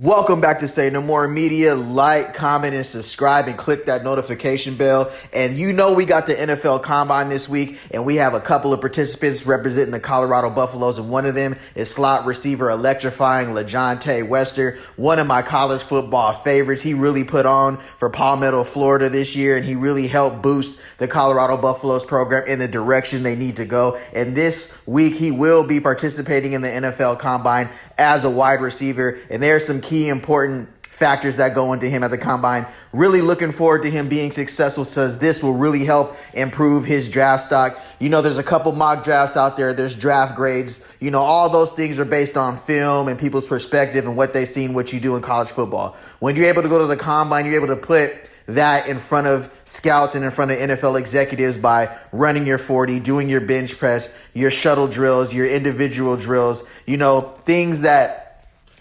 Welcome back to Say No More Media. Like, comment, and subscribe, and click that notification bell. And you know we got the NFL Combine this week, and we have a couple of participants representing the Colorado Buffaloes, and one of them is slot receiver electrifying LaJohntay Wester, one of my college football favorites. He really put on for Palmetto, Florida this year, and he really helped boost the Colorado Buffaloes program in the direction they need to go. And this week, he will be participating in the NFL Combine as a wide receiver, and there's some key important factors that go into him at the Combine. Really looking forward to him being successful, says this will really help improve his draft stock. You know, there's a couple mock drafts out there. There's draft grades. You know, all those things are based on film and people's perspective and what they've seen, what you do in college football. When you're able to go to the Combine, you're able to put that in front of scouts and in front of NFL executives by running your 40, doing your bench press, your shuttle drills, your individual drills, you know, things that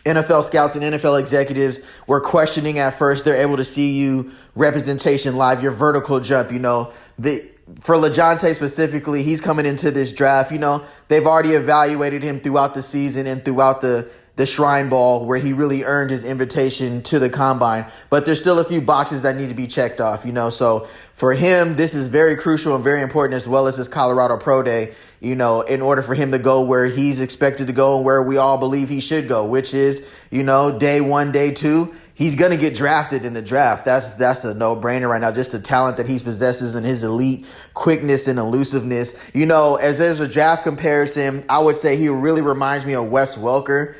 NFL scouts and NFL executives were questioning at first. They're able to see you representation live, your vertical jump, you know, for LaJohntay specifically, he's coming into this draft. You know, they've already evaluated him throughout the season and throughout the Shrine Bowl, where he really earned his invitation to the Combine. But there's still a few boxes that need to be checked off, you know. So for him, this is very crucial and very important, as well as his Colorado Pro Day, you know, in order for him to go where he's expected to go and where we all believe he should go, which is, you know, day one, day two. He's going to get drafted in the draft. That's a no-brainer right now. Just the talent that he possesses and his elite quickness and elusiveness. You know, as there's a draft comparison, I would say he really reminds me of Wes Welker.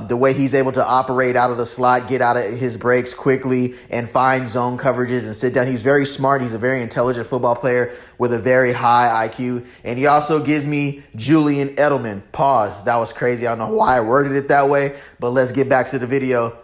The way he's able to operate out of the slot, get out of his breaks quickly, and find zone coverages and sit down. He's very smart. He's a very intelligent football player with a very high IQ. And he also gives me Julian Edelman. Pause. That was crazy. I don't know why I worded it that way, but let's get back to the video.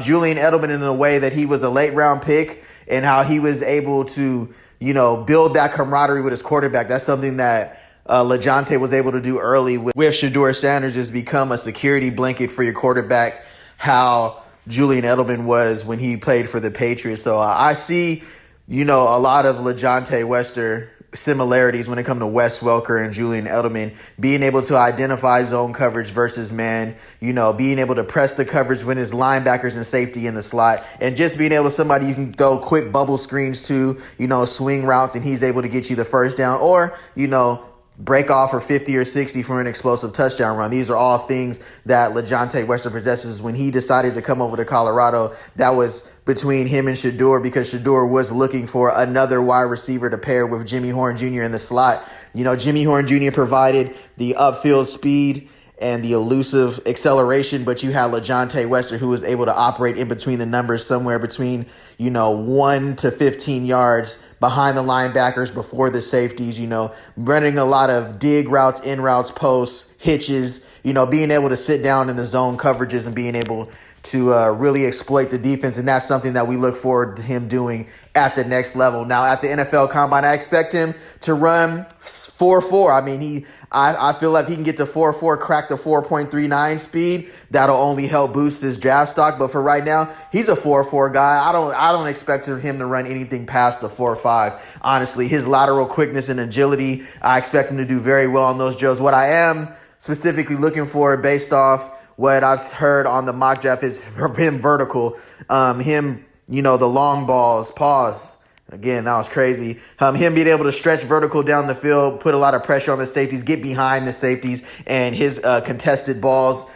Julian Edelman, in a way that he was a late round pick and how he was able to, you know, build that camaraderie with his quarterback. That's something that LaJohntay was able to do early with Shedeur Sanders, is become a security blanket for your quarterback, how Julian Edelman was when he played for the Patriots. So I see, you know, a lot of LaJohntay Wester similarities when it comes to Wes Welker and Julian Edelman, being able to identify zone coverage versus man, you know, being able to press the coverage when his linebackers and safety in the slot, and just being able to somebody you can throw quick bubble screens to, you know, swing routes, and he's able to get you the first down, or, you know, break off for 50 or 60 for an explosive touchdown run. These are all things that LaJohntay Wester possesses. When he decided to come over to Colorado, that was between him and Shedeur, because Shedeur was looking for another wide receiver to pair with Jimmy Horn Jr. in the slot. You know, Jimmy Horn Jr. provided the upfield speed and the elusive acceleration, but you had LaJohntay Wester, who was able to operate in between the numbers, somewhere between, you know, 1 to 15 yards behind the linebackers, before the safeties, you know, running a lot of dig routes, in routes, posts, hitches, you know, being able to sit down in the zone coverages and being able to really exploit the defense. And that's something that we look forward to him doing at the next level. Now, at the NFL Combine, I expect him to run 4.4. I mean, I feel like he can get to 4.4, crack the 4.39 speed. That'll only help boost his draft stock. But for right now, he's a 4.4 guy. I don't expect him to run anything past the 4.5. Honestly, his lateral quickness and agility, I expect him to do very well on those drills. What I am specifically looking for, based off what I've heard on the mock draft, is him vertical. Him, you know, the long balls, pause. Again, that was crazy. Him being able to stretch vertical down the field, put a lot of pressure on the safeties, get behind the safeties, and his contested balls,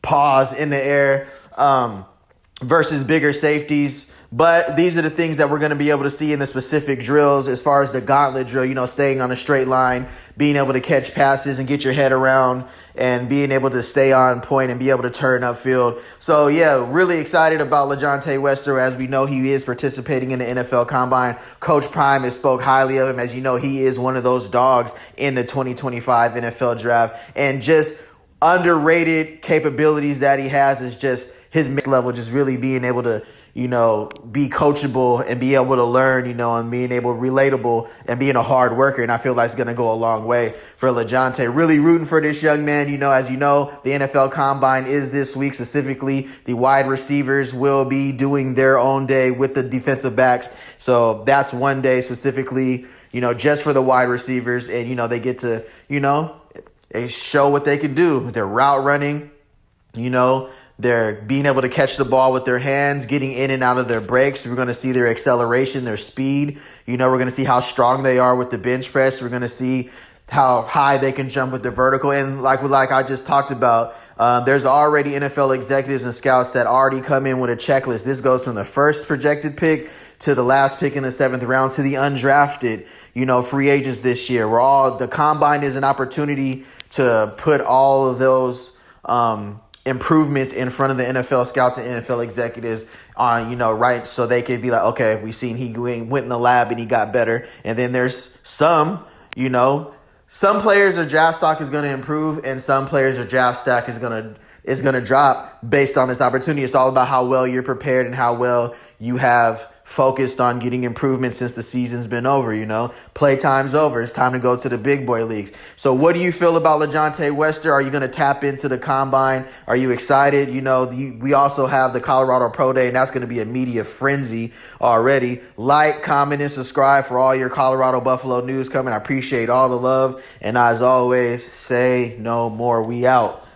pause, in the air, versus bigger safeties. But these are the things that we're going to be able to see in the specific drills, as far as the gauntlet drill, you know, staying on a straight line, being able to catch passes and get your head around, and being able to stay on point and be able to turn upfield. So, yeah, really excited about LaJohntay Wester. As we know, he is participating in the NFL Combine. Coach Prime has spoke highly of him. As you know, he is one of those dogs in the 2025 NFL Draft. And just underrated capabilities that he has is just his mix level, just really being able to, you know, be coachable and be able to learn, you know, and being able to relatable and being a hard worker. And I feel like it's going to go a long way for LaJohntay. Really rooting for this young man. You know, as you know, the NFL Combine is this week. Specifically, the wide receivers will be doing their own day with the defensive backs. So that's one day specifically, you know, just for the wide receivers. And, you know, they get to, you know, they show what they can do. Their route running, you know, They're being able to catch the ball with their hands, getting in and out of their breaks. We're going to see their acceleration, their speed. We're going to see how strong they are with the bench press. We're going to see how high they can jump with the vertical. And like I just talked about, there's already NFL executives and scouts that already come in with a checklist. This goes from the first projected pick to the last pick in the 7th round to the undrafted, free agents this year. The combine is an opportunity to put all of those improvements in front of the NFL scouts and NFL executives on, right. So they could be like, okay, we seen he went in the lab and he got better. And then there's some players, their draft stock is going to improve, and some players, their draft stock is going to drop based on this opportunity. It's all about how well you're prepared and how well you have focused on getting improvements since the season's been over. Playtime's over. It's time to go to the big boy leagues. So what do you feel about LaJohntay Wester? Are you going to tap into the combine? Are you excited? We also have the Colorado Pro Day, and that's going to be a media frenzy already. Like, comment, and subscribe for all your Colorado Buffalo news coming. I appreciate all the love. And as always, say no more. We out.